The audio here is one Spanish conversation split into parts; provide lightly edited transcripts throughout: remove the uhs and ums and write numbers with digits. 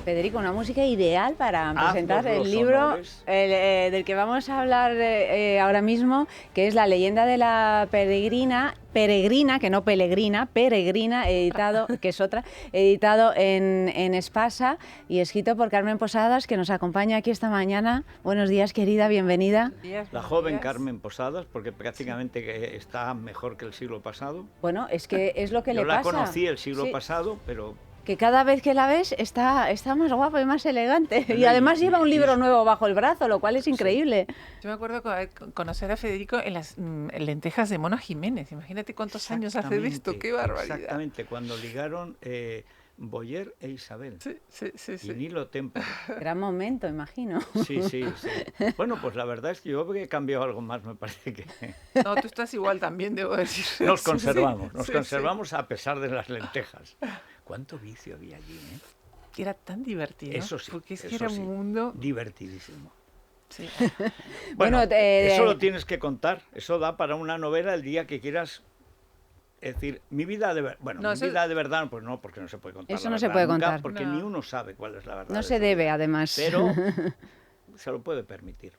Federico, una música ideal para presentar el los libro honores. del que vamos a hablar ahora mismo, que es La leyenda de la peregrina, que no pelegrina, peregrina, editado, que es otra, editado en Espasa y escrito por Carmen Posadas, que nos acompaña aquí esta mañana. Buenos días, querida, bienvenida. La joven Carmen Posadas, porque prácticamente que está mejor que el siglo pasado. Bueno, es que es lo que le Yo pasa. la conocí el siglo Sí. pasado, pero... Que cada vez que la ves está más guapa y más elegante. Y además lleva un libro nuevo bajo el brazo, lo cual es increíble. Yo me acuerdo conocer a Federico en las lentejas de Mona Jiménez. Imagínate cuántos años hace de esto, qué barbaridad. Exactamente, cuando ligaron Boyer e Isabel. Sí. Y Nilo Tempo. Gran momento, imagino. Sí. Bueno, pues la verdad es que yo he cambiado algo más, me parece que... No, tú estás igual también, debo decir. Nos conservamos a pesar de las lentejas. ¿Cuánto vicio había allí, eh? Era tan divertido. Eso sí. Porque es que era un mundo... divertidísimo. Sí. Bueno, eso lo tienes que contar. Eso da para una novela el día que quieras. Es decir, mi vida de verdad... Bueno, no, vida de verdad, pues no, porque no se puede contar. Eso no se puede contar. Porque ni uno sabe cuál es la verdad. No se debe, además. Pero se lo puede permitir.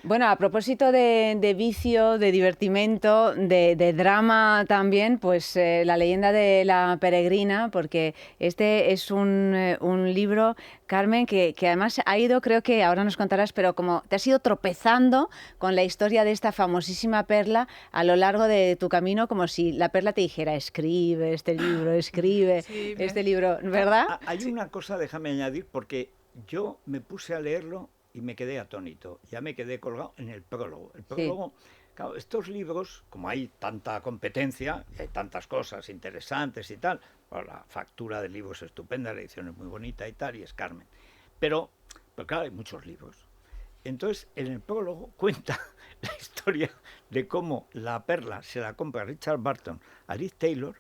Bueno, a propósito de vicio, de divertimento, de drama también, pues La leyenda de la peregrina, porque este es un libro, Carmen, que además ha ido, creo que ahora nos contarás, pero como te has ido tropezando con la historia de esta famosísima perla a lo largo de tu camino, como si la perla te dijera, escribe este libro, este libro, ¿verdad? Hay una cosa, déjame añadir, porque yo me puse a leerlo y me quedé atónito, ya me quedé colgado en el prólogo. El prólogo, claro, estos libros, como hay tanta competencia, y hay tantas cosas interesantes y tal, bueno, la factura del libro es estupenda, la edición es muy bonita y tal, y es Carmen. Pero claro, hay muchos libros. Entonces, en el prólogo cuenta la historia de cómo la perla se la compra Richard Burton a Liz Taylor.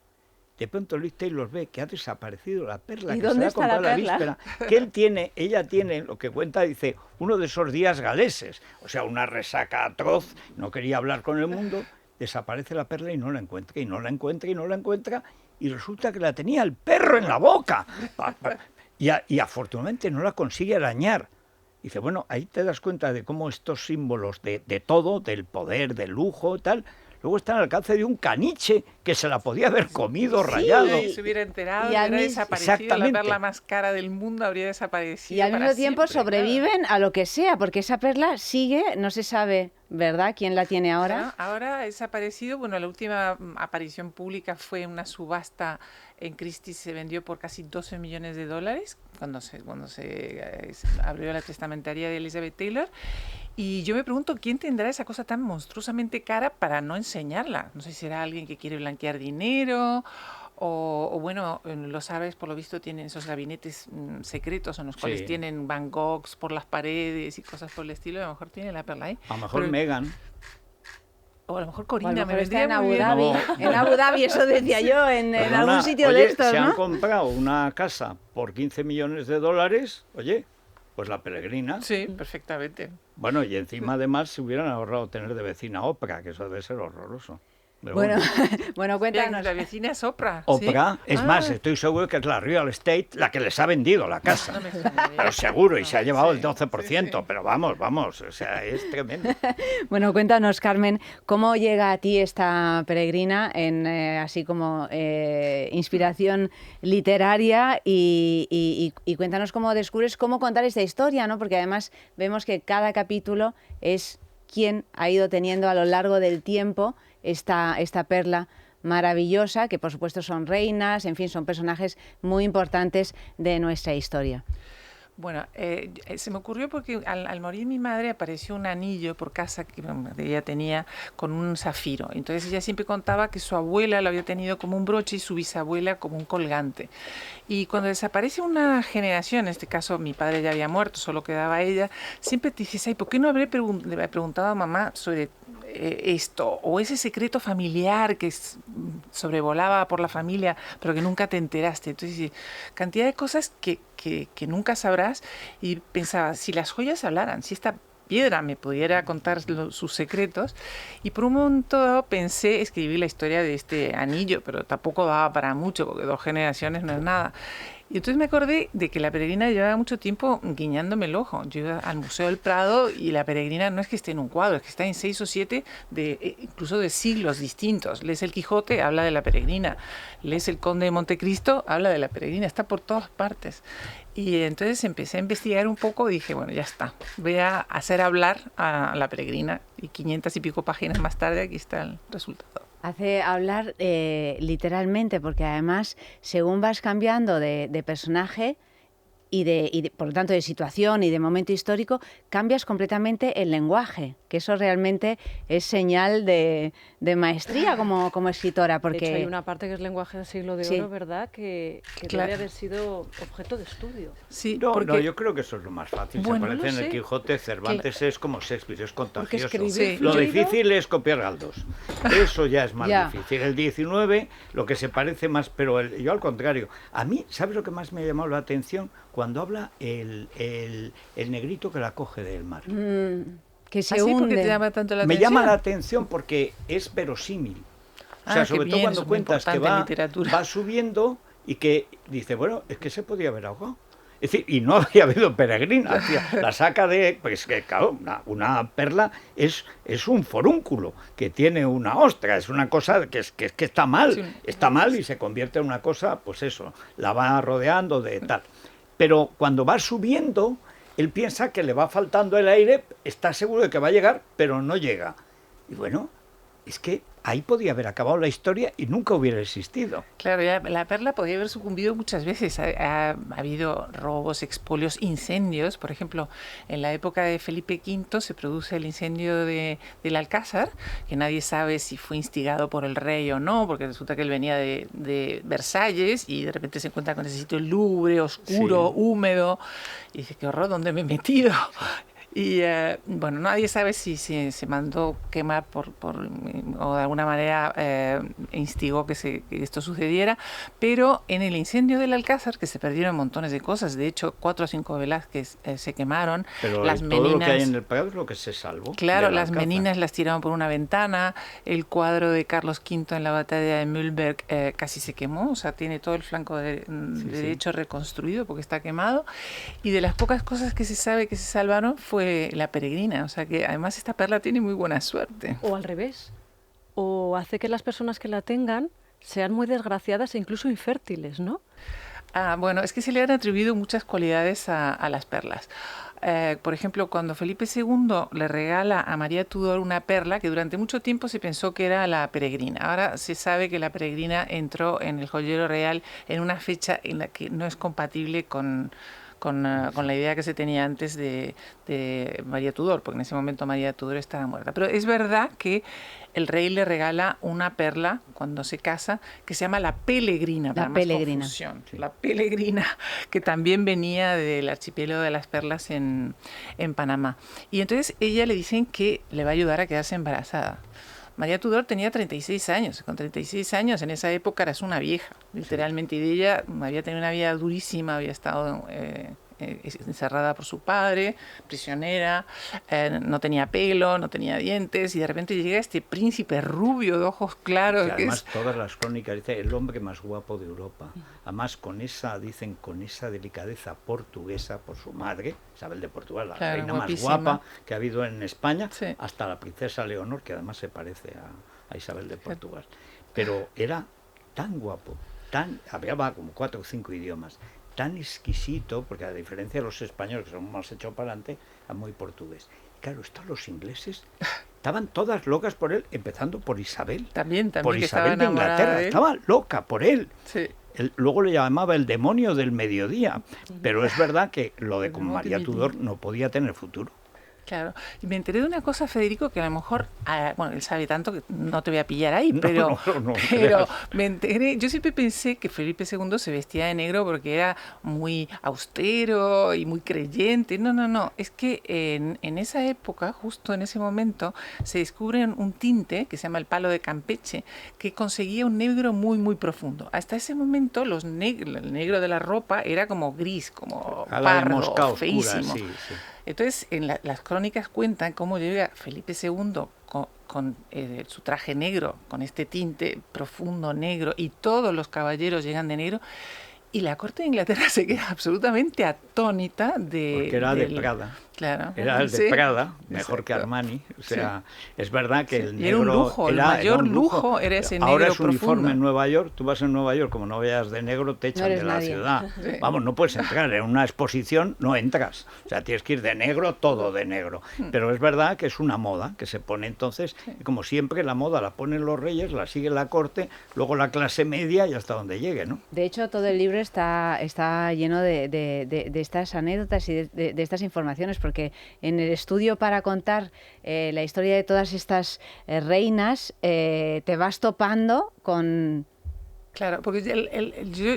De pronto Liz Taylor ve que ha desaparecido la perla, que se la ha comprado la víspera, que ella tiene, lo que cuenta, dice, uno de esos días galeses, o sea, una resaca atroz, no quería hablar con el mundo, desaparece la perla y no la encuentra, y resulta que la tenía el perro en la boca, y afortunadamente no la consigue arañar. Dice, bueno, ahí te das cuenta de cómo estos símbolos de todo, del poder, del lujo, tal, luego está al alcance de un caniche que se la podía haber comido, rayado. Y se hubiera enterado, hubiera desaparecido, la perla más cara del mundo habría desaparecido. Y al mismo tiempo sobreviven a lo que sea, porque esa perla sigue, no se sabe, ¿verdad?, quién la tiene ahora. Ahora ha desaparecido, bueno, la última aparición pública fue una subasta en Christie's, se vendió por casi $12 millones cuando se abrió la testamentaría de Elizabeth Taylor. Y yo me pregunto, ¿quién tendrá esa cosa tan monstruosamente cara para no enseñarla? No sé si será alguien que quiere blanquear dinero o bueno, los árabes por lo visto tienen esos gabinetes secretos en los cuales tienen Van Goghs por las paredes y cosas por el estilo. A lo mejor tiene la perla ahí. A lo mejor Meghan. O a lo mejor Corinna, o a lo mejor me está en Abu muy bien. Dhabi. No. En Abu Dhabi, eso decía yo, en algún sitio de estos, se ¿no? han comprado una casa por $15 millones, oye, pues la peregrina. Sí, perfectamente. Bueno, y encima además se hubieran ahorrado tener de vecina Oprah, que eso debe ser horroroso. Pero bueno, cuéntanos. La vecina es Oprah. Oprah, ¿sí? es más, estoy seguro que es la real estate la que les ha vendido la casa. Pero seguro, y se ha llevado el 12%, pero vamos, o sea, es tremendo. Bueno, cuéntanos, Carmen, ¿cómo llega a ti esta peregrina en así como inspiración literaria y cuéntanos cómo descubres cómo contar esta historia, ¿no? Porque además vemos que cada capítulo es quien ha ido teniendo a lo largo del tiempo esta perla maravillosa, que por supuesto son reinas, en fin, son personajes muy importantes de nuestra historia. Bueno, se me ocurrió porque al morir mi madre apareció un anillo por casa que ella tenía con un zafiro. Entonces ella siempre contaba que su abuela lo había tenido como un broche y su bisabuela como un colgante. Y cuando desaparece una generación, en este caso mi padre ya había muerto, solo quedaba ella, siempre te dices, ay, ¿por qué no habré preguntado a mamá sobre esto? O ese secreto familiar que sobrevolaba por la familia, pero que nunca te enteraste. Entonces, cantidad de cosas que nunca sabrás. Y pensaba, si las joyas hablaran, si esta piedra me pudiera contar sus secretos. Y por un momento dado pensé escribir la historia de este anillo, pero tampoco daba para mucho, porque 2 generaciones no es nada. Y entonces me acordé de que la peregrina llevaba mucho tiempo guiñándome el ojo. Yo iba al Museo del Prado y la peregrina no es que esté en un cuadro, es que está en 6 o 7, incluso de siglos distintos. Lees el Quijote, habla de la peregrina. Lees el Conde de Montecristo, habla de la peregrina. Está por todas partes. Y entonces empecé a investigar un poco y dije, bueno, ya está. Voy a hacer hablar a la peregrina. Y 500 y pico páginas más tarde, aquí está el resultado. Hace hablar literalmente, porque además, según vas cambiando de personaje por lo tanto, de situación y de momento histórico, cambias completamente el lenguaje, que eso realmente es señal de maestría como escritora. Porque de hecho, hay una parte que es lenguaje del siglo de oro, ¿verdad?, que debe haber sido objeto de estudio. Sí, no, yo creo que eso es lo más fácil. Bueno, se parece en el Quijote, Cervantes es como Shakespeare, es contagioso. Escribir Lo difícil es copiar Galdós. Eso ya es más difícil. El 19, lo que se parece más, pero yo al contrario. A mí, ¿sabes lo que más me ha llamado la atención? Cuando habla el negrito que la coge del mar. Que se hunde. hunde. ¿Por qué te llama tanto la Me atención? llama la atención porque es verosímil. O sea, sobre todo cuando cuentas que va subiendo y que dice, bueno, es que se podía haber ahogado. Es decir, y no había habido peregrina. La saca de... Pues que, claro, una perla es un forúnculo que tiene una ostra, es una cosa que está mal. Sí. Está mal y se convierte en una cosa, pues eso, la va rodeando de tal. Pero cuando va subiendo, él piensa que le va faltando el aire, está seguro de que va a llegar, pero no llega. Y bueno, es que ahí podía haber acabado la historia y nunca hubiera existido. Claro, ya la perla podía haber sucumbido muchas veces. Ha habido robos, expolios, incendios. Por ejemplo, en la época de Felipe V se produce el incendio del Alcázar, que nadie sabe si fue instigado por el rey o no, porque resulta que él venía de Versalles y de repente se encuentra con ese sitio lúgubre, oscuro, húmedo, y dice, qué horror, ¿dónde me he metido? Y bueno, nadie sabe si se mandó quemar o de alguna manera instigó que esto sucediera, pero en el incendio del Alcázar, que se perdieron montones de cosas, de hecho 4 o 5 velas que se quemaron, pero las todo meninas, lo que hay en el Prado es lo que se salvó. Claro, las meninas las tiraron por una ventana, el cuadro de Carlos V en la batalla de Mühlberg casi se quemó, o sea, tiene todo el flanco derecho reconstruido porque está quemado, y de las pocas cosas que se sabe que se salvaron fue la peregrina, o sea que además esta perla tiene muy buena suerte. O al revés, o hace que las personas que la tengan sean muy desgraciadas e incluso infértiles, ¿no? Bueno, es que se le han atribuido muchas cualidades a las perlas. Por ejemplo, cuando Felipe II le regala a María Tudor una perla, que durante mucho tiempo se pensó que era la peregrina. Ahora se sabe que la peregrina entró en el joyero real en una fecha en la que no es compatible con la idea que se tenía antes de María Tudor, porque en ese momento María Tudor estaba muerta. Pero es verdad que el rey le regala una perla cuando se casa que se llama la Pelegrina. La Pelegrina. Sí. La Pelegrina, que también venía del archipiélago de las perlas en Panamá. Y entonces ella le dicen que le va a ayudar a quedarse embarazada. María Tudor tenía 36 años. Con 36 años en esa época eras una vieja, literalmente. Y ella había tenido una vida durísima, había estado encerrada por su padre, prisionera, no tenía pelo, no tenía dientes, y de repente llega este príncipe rubio de ojos claros. Que además todas las crónicas dicen el hombre más guapo de Europa. Además con esa delicadeza portuguesa por su madre, Isabel de Portugal, la reina guapísima, más guapa que ha habido en España, hasta la princesa Leonor, que además se parece a Isabel de Portugal. Pero era tan guapo, hablaba como 4 o 5 idiomas, tan exquisito, porque a diferencia de los españoles, que son más hechos para adelante, es muy portugués. Claro, estos los ingleses estaban todas locas por él, empezando por Isabel. También por Isabel de Inglaterra, estaba loca por él. Sí. Luego le llamaba el demonio del mediodía, pero es verdad que lo de con María Tudor no podía tener futuro. Claro, y me enteré de una cosa, Federico, que a lo mejor, bueno, él sabe tanto que no te voy a pillar ahí, pero me enteré, yo siempre pensé que Felipe II se vestía de negro porque era muy austero y muy creyente. No, es que en esa época, justo en ese momento, se descubre un tinte que se llama el palo de Campeche, que conseguía un negro muy, muy profundo. Hasta ese momento el negro de la ropa era como gris, como pardo, feísimo. Sí. Entonces, las crónicas cuentan cómo llega Felipe II con su traje negro, con este tinte profundo negro, y todos los caballeros llegan de negro, Y la corte de Inglaterra se queda absolutamente atónita de... Porque era de Prada. Claro. Era el de Sí. Prada, mejor que Exacto. Armani. O sea, es verdad que el Y era un negro... lujo, el mayor un lujo era ese Ahora negro es uniforme profundo. en Nueva York. Tú vas en Nueva York, como no veas de negro, te echan eres de la nadie. ciudad. Sí. Vamos, no puedes entrar. En una exposición no entras. O sea, tienes que ir de negro, todo de negro. Pero es verdad que es una moda que se pone entonces. Y como siempre, la moda la ponen los reyes, la sigue la corte, luego la clase media y hasta donde llegue, ¿no? De hecho, todo el libro está lleno de estas anécdotas y de estas informaciones, porque en el estudio para contar la historia de todas estas reinas, te vas topando con... Claro, porque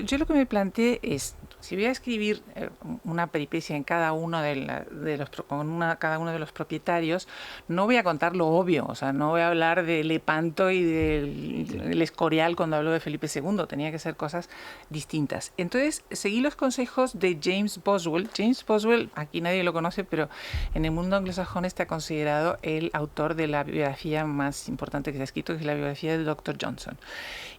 yo lo que me planteé es, si voy a escribir una peripecia en cada uno cada uno de los propietarios, no voy a contar lo obvio, o sea, no voy a hablar de Lepanto y del Escorial cuando hablo de Felipe II, tenía que ser cosas distintas. Entonces, seguí los consejos de James Boswell. James Boswell, aquí nadie lo conoce, pero en el mundo anglosajón está considerado el autor de la biografía más importante que se ha escrito, que es la biografía del Dr. Johnson.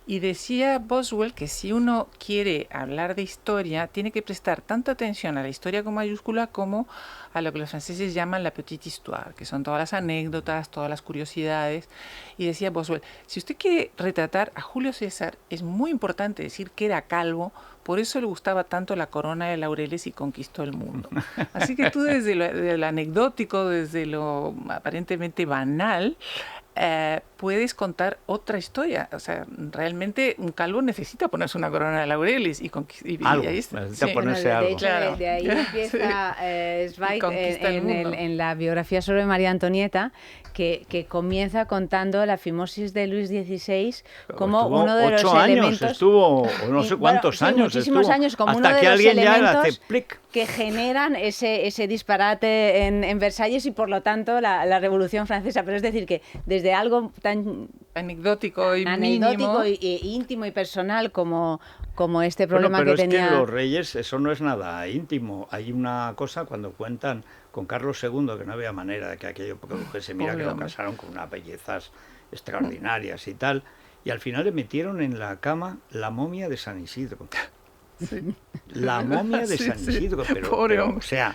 Y decía Boswell que si uno quiere hablar de historia, tiene que prestar tanta atención a la historia con mayúscula como a lo que los franceses llaman la petite histoire, que son todas las anécdotas, todas las curiosidades. Y decía Boswell, si usted quiere retratar a Julio César, es muy importante decir que era calvo, por eso le gustaba tanto la corona de laureles y conquistó el mundo. Así que tú desde lo anecdótico, desde lo aparentemente banal, puedes contar otra historia. O sea, realmente un calvo necesita ponerse una corona de laureles y Algo, ahí está. necesita Sí. ponerse de algo. hecho, Claro. de ahí empieza Zweig conquista el mundo. en la biografía sobre María Antonieta, que comienza contando la fimosis de Luis XVI como Estuvo uno de los 8 años, elementos... estuvo, o no sé Y, cuántos bueno, sí, años muchísimos estuvo, años, como hasta uno de que los alguien ya le elementos hace plic. que generan ese disparate en Versalles y por lo tanto la Revolución Francesa. Pero es decir, que desde algo tan Anecdótico y anecdótico mínimo. y íntimo y personal como este Bueno, problema pero que es tenía... que los reyes, eso no es nada íntimo. Hay una cosa cuando cuentan con Carlos II, que no había manera de que aquello produjese. Mira Pobre que lo hombre. casaron con unas bellezas extraordinarias y tal. Y al final le metieron en la cama la momia de San Isidro. La momia de Sí, San sí. Isidro, Pobre pero, hombre. o sea,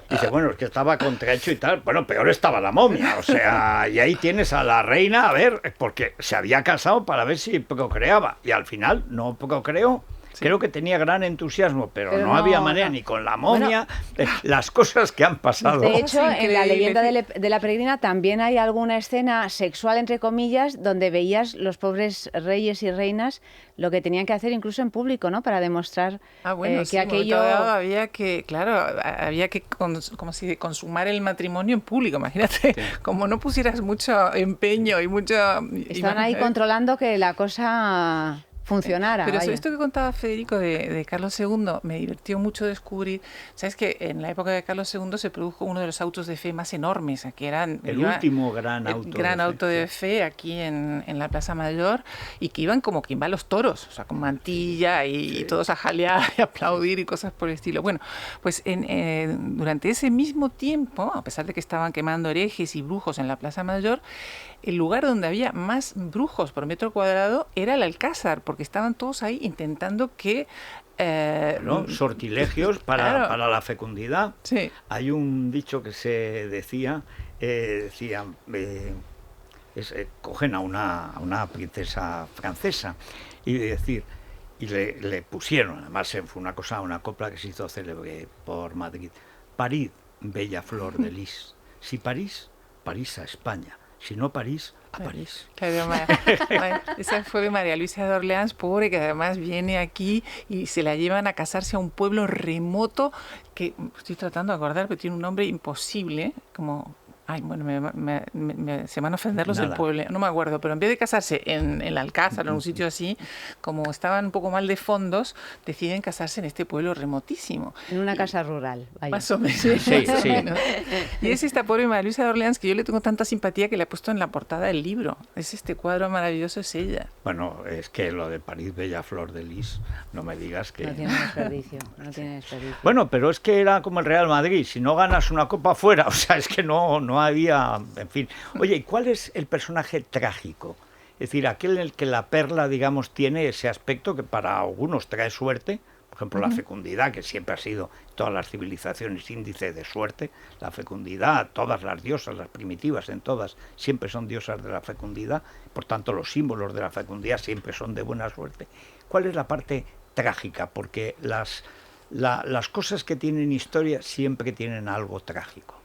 dice, bueno, es que estaba contrahecho y tal, bueno, peor estaba la momia, o sea, y ahí tienes a la reina, a ver, porque se había casado para ver si procreaba, y al final no procreó. Sí. Creo que tenía gran entusiasmo, pero Pero no había no, manera no. ni con la momia, las cosas que han pasado. De hecho, Es en la increíble. leyenda de la peregrina también hay alguna escena sexual, entre comillas, donde veías los pobres reyes y reinas lo que tenían que hacer incluso en público, ¿no? Para demostrar Bueno, que sí, en un aquello... momento dado había que, claro, había que como si consumar el matrimonio en público, imagínate, como no pusieras mucho empeño y mucho... Estaban ahí controlando que la cosa funcionara. Pero vaya. esto que contaba Federico de Carlos II me divirtió mucho descubrir. Sabes que en la época de Carlos II se produjo uno de los autos de fe más enormes, que eran El último gran auto de fe aquí en la Plaza Mayor, y que iban como quien va a los toros, o sea, con mantilla y todos a jalear y aplaudir y cosas por el estilo. Bueno, pues durante ese mismo tiempo, a pesar de que estaban quemando herejes y brujos en la Plaza Mayor, el lugar donde había más brujos por metro cuadrado era el Alcázar, porque estaban todos ahí intentando que... ¿no? Sortilegios Claro. para la fecundidad. Sí. Hay un dicho que se decía, cogen a una princesa francesa y le pusieron, además fue una copla que se hizo célebre por Madrid: Parid, bella flor de lis. Si París, París a España. Si no París, a París. Claro, esa fue María Luisa de Orleans, pobre, que además viene aquí y se la llevan a casarse a un pueblo remoto que estoy tratando de acordar, pero tiene un nombre imposible, como... Ay, bueno, se van a ofender los del pueblo, no me acuerdo, pero en vez de casarse en el Alcázar o en un sitio así, como estaban un poco mal de fondos, deciden casarse en este pueblo remotísimo. En una casa rural, vaya. Más o menos. Sí, Más o sí. menos. Y es esta pobre María Luisa de Orleans que yo le tengo tanta simpatía que le he puesto en la portada del libro. Es este cuadro maravilloso, es ella. Bueno, es que lo de París, bella flor de lis, no me digas que... No tiene desperdicio, no tiene desperdicio. Bueno, pero es que era como el Real Madrid, si no ganas una copa fuera, o sea, es que no había, en fin. Oye, ¿y cuál es el personaje trágico Es decir, aquel en el que la perla, digamos, tiene ese aspecto que para algunos trae suerte. Por ejemplo, la fecundidad, que siempre ha sido todas las civilizaciones índice de suerte. La fecundidad, todas las diosas, las primitivas en todas, siempre son diosas de la fecundidad. Por tanto, los símbolos de la fecundidad siempre son de buena suerte. ¿Cuál es la parte trágica? Porque las cosas que tienen historia siempre tienen algo trágico.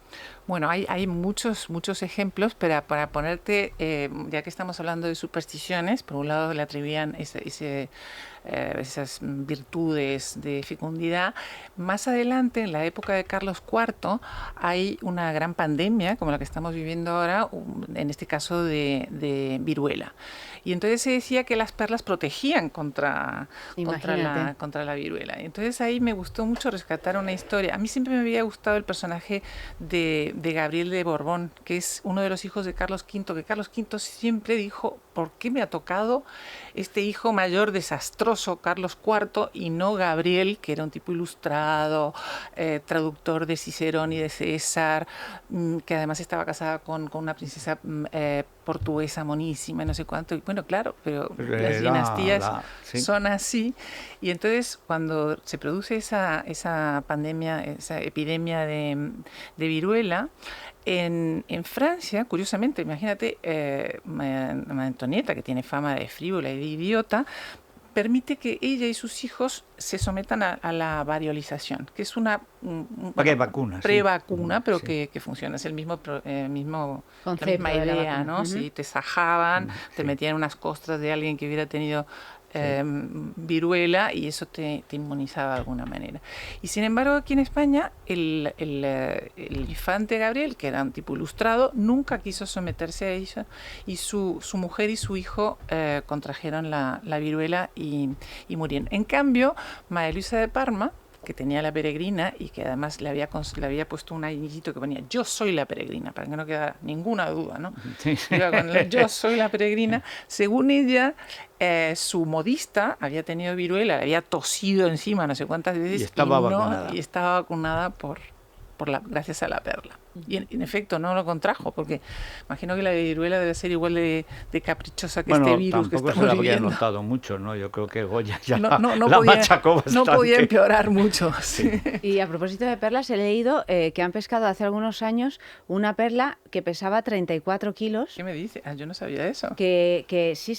Bueno, hay muchos ejemplos, pero para ponerte, ya que estamos hablando de supersticiones, por un lado le atribuían esas virtudes de fecundidad. Más adelante, en la época de Carlos IV, hay una gran pandemia, como la que estamos viviendo ahora, en este caso de viruela. Y entonces se decía que las perlas protegían contra la viruela. Entonces ahí me gustó mucho rescatar una historia. A mí siempre me había gustado el personaje de Gabriel de Borbón, que es uno de los hijos de Carlos V, que Carlos V siempre dijo, ¿por qué me ha tocado este hijo mayor desastroso, Carlos IV, y no Gabriel, que era un tipo ilustrado, traductor de Cicerón y de César, que además estaba casada con una princesa portuguesa monísima, no sé cuánto? Y bueno, claro, pero las dinastías son así. Y entonces, cuando se produce esa pandemia, esa epidemia de viruela, en Francia, curiosamente, imagínate, María Antonieta, que tiene fama de frívola y de idiota, permite que ella y sus hijos se sometan a la variolización, que es una prevacuna, pero que funciona. Es el mismo concepto, la misma idea, ¿no? Sí, te sajaban, te metían unas costras de alguien que hubiera tenido viruela y eso te inmunizaba de alguna manera. Y sin embargo, aquí en España, el infante Gabriel, que era un tipo ilustrado, nunca quiso someterse a ella, y su mujer y su hijo contrajeron la viruela y murieron. En cambio, María Luisa de Parma, que tenía la peregrina y que además le había puesto un anillito que ponía "Yo soy la peregrina", para que no quedara ninguna duda, ¿no? Sí. Iba con el "Yo soy la peregrina". Según ella, su modista había tenido viruela, le había tosido encima no sé cuántas veces y estaba vacunada gracias a la perla. Y en efecto no lo contrajo, porque imagino que la viruela debe ser igual de caprichosa que este virus que estamos viviendo. Tampoco se la había notado mucho, ¿no? Yo creo que Goya ya la machacó bastante. No podía empeorar mucho. Sí. Y a propósito de perlas, he leído que han pescado hace algunos años una perla que pesaba 34 kilos. ¿Qué me dice? Yo no sabía eso. Sí. A ver si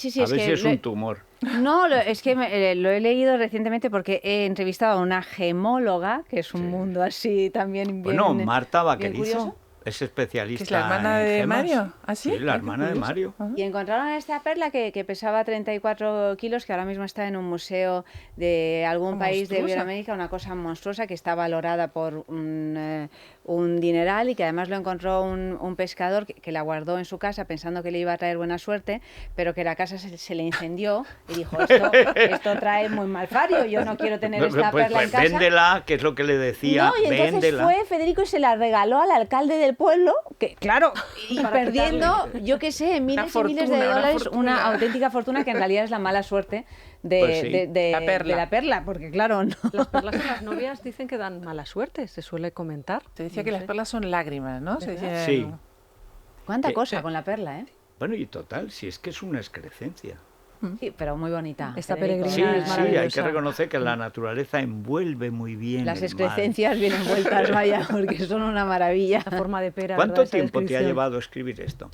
es un tumor. No, es que lo he leído recientemente porque he entrevistado a una gemóloga, que es un mundo así también bien. Bueno, Marta Vaquerizo curioso. Es especialista. ¿Que es la hermana de gemas. Mario? ¿Ah, sí? Sí, la hermana de Mario. Y encontraron esta perla que pesaba 34 kilos, que ahora mismo está en un museo de algún país de Iberoamérica, una cosa monstruosa que está valorada por un dineral, y que además lo encontró un pescador que la guardó en su casa pensando que le iba a traer buena suerte, pero que la casa se le incendió y dijo, esto trae muy mal fario, yo no quiero tener esta perla en casa. Véndela, que es lo que le decía, y entonces véndela. fue Federico y se la regaló al alcalde del pueblo, que claro, y perdiendo, yo qué sé, miles y miles de dólares, una auténtica fortuna, que en realidad es la mala suerte de la perla, porque claro, no. Las perlas en las novias dicen que dan mala suerte, se suele comentar. Te decía que las perlas son lágrimas, ¿no? Sí. Cuánta cosa con la perla, ¿eh? Bueno, y total, si es que es una excrescencia. Sí, pero muy bonita. Esta peregrina Sí, es maravillosa. hay que reconocer que la naturaleza envuelve muy bien las el excrescencias mar. vienen vueltas, vaya, porque son una maravilla. La forma de pera. ¿Cuánto ¿verdad? tiempo te ha llevado a escribir esto?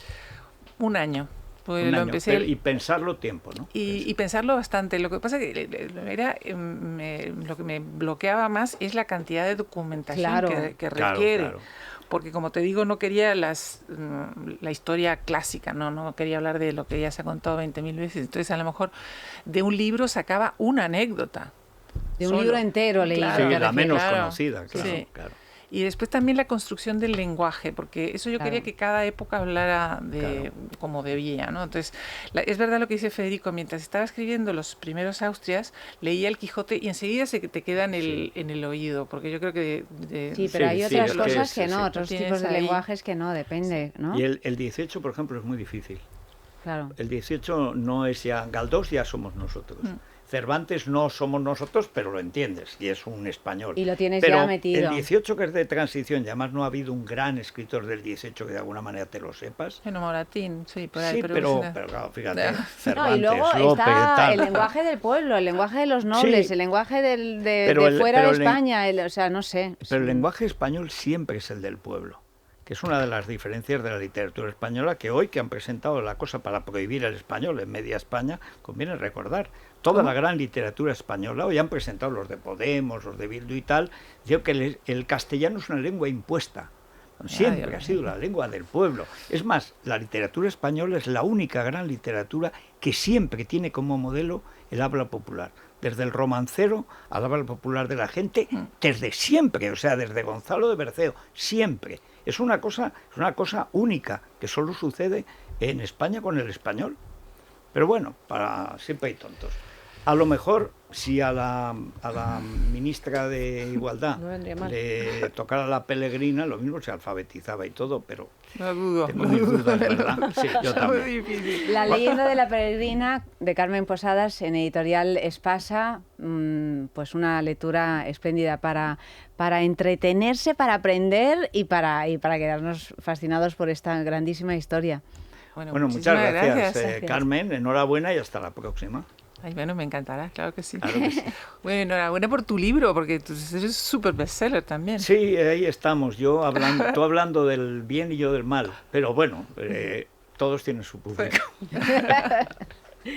Un año. Pues Un lo año, empecé y pensarlo tiempo, ¿no? Y pensarlo bastante. Lo que pasa es que lo que me bloqueaba más es la cantidad de documentación que requiere. Claro. Porque, como te digo, no quería la historia clásica, no quería hablar de lo que ya se ha contado 20.000 veces. Entonces, a lo mejor de un libro sacaba una anécdota. De un libro entero leído. Sí, la menos conocida, claro. Y después también la construcción del lenguaje, porque eso yo quería que cada época hablara como debía, ¿no? Entonces, es verdad lo que dice Federico, mientras estaba escribiendo los primeros Austrias, leía el Quijote y enseguida se te queda en el oído, porque yo creo que... sí, pero hay otras cosas que no, otros tipos de lenguajes que no, depende, ¿no? Y el 18, por ejemplo, es muy difícil. Claro. El 18 no es ya... Galdós ya somos nosotros. Cervantes no somos nosotros, pero lo entiendes, y es un español. Y lo tienes pero ya metido. El 18, que es de transición, y además no ha habido un gran escritor del 18 que de alguna manera te lo sepas. Bueno, Moratín, sí, por ahí. Sí, pero no. claro, fíjate, No. Cervantes, No, y luego Lope, está tal. el lenguaje del pueblo, el lenguaje de los nobles, Sí. el lenguaje de Pero fuera de pero España, o sea, no sé. Pero el lenguaje español siempre es el del pueblo, que es una de las diferencias de la literatura española, que hoy que han presentado la cosa para prohibir el español en media España, conviene recordar. Toda la gran literatura española, hoy han presentado los de Podemos, los de Bildu y tal, digo que el castellano es una lengua impuesta. Siempre ha sido la lengua del pueblo. Es más, la literatura española es la única gran literatura que siempre tiene como modelo el habla popular. Desde el romancero al habla popular de la gente, desde siempre, o sea, desde Gonzalo de Berceo, siempre. Es una cosa única que solo sucede en España con el español. Pero bueno, siempre hay tontos. A lo mejor, si a la ministra de Igualdad le tocara la Pellegrina, lo mismo se alfabetizaba y todo, pero no dudo. tengo mis dudas, ¿verdad? Sí, yo también. La leyenda de la Peregrina, de Carmen Posadas, en editorial Espasa, pues una lectura espléndida para entretenerse, para aprender y para quedarnos fascinados por esta grandísima historia. Bueno, muchas gracias. Carmen, enhorabuena y hasta la próxima. Ay, bueno, me encantará, claro que sí. Claro que sí. Bueno, enhorabuena por tu libro, porque tú eres súper bestseller también. Sí, ahí estamos, tú hablando del bien y yo del mal, pero bueno, todos tienen su público. Sí.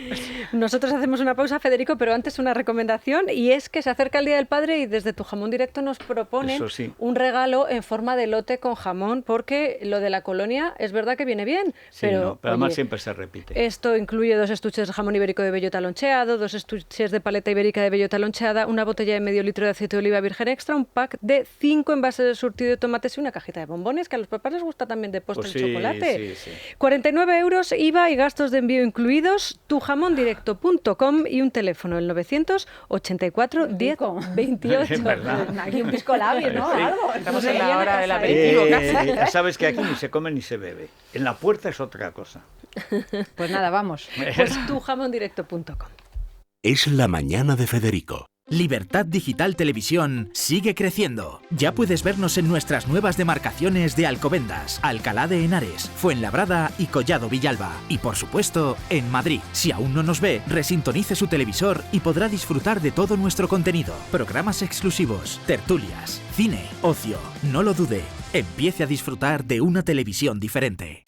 Nosotros hacemos una pausa, Federico, pero antes una recomendación, y es que se acerca el Día del Padre y desde Tu Jamón Directo nos proponen un regalo en forma de lote con jamón, porque lo de la colonia es verdad que viene bien, sí, pero además oye, siempre se repite. Esto incluye 2 estuches de jamón ibérico de bellota loncheado, 2 estuches de paleta ibérica de bellota loncheada, una botella de medio litro de aceite de oliva virgen extra, un pack de 5 envases de surtido de tomates y una cajita de bombones, que a los papás les gusta también de postre Pues el chocolate. Sí. 49 euros, IVA y gastos de envío incluidos, tujamondirecto.com y un teléfono, el 984 10 28. Es verdad. Aquí un pisco labio, ¿no? Sí. Algo. Estamos en la hora del aperitivo casi. Ya sabes que aquí ni se come ni se bebe. En la puerta es otra cosa. Pues nada, vamos. Pues tujamondirecto.com. Es la mañana de Federico. Libertad Digital Televisión sigue creciendo. Ya puedes vernos en nuestras nuevas demarcaciones de Alcobendas, Alcalá de Henares, Fuenlabrada y Collado Villalba. Y por supuesto, en Madrid. Si aún no nos ve, resintonice su televisor y podrá disfrutar de todo nuestro contenido. Programas exclusivos, tertulias, cine, ocio. No lo dude. Empiece a disfrutar de una televisión diferente.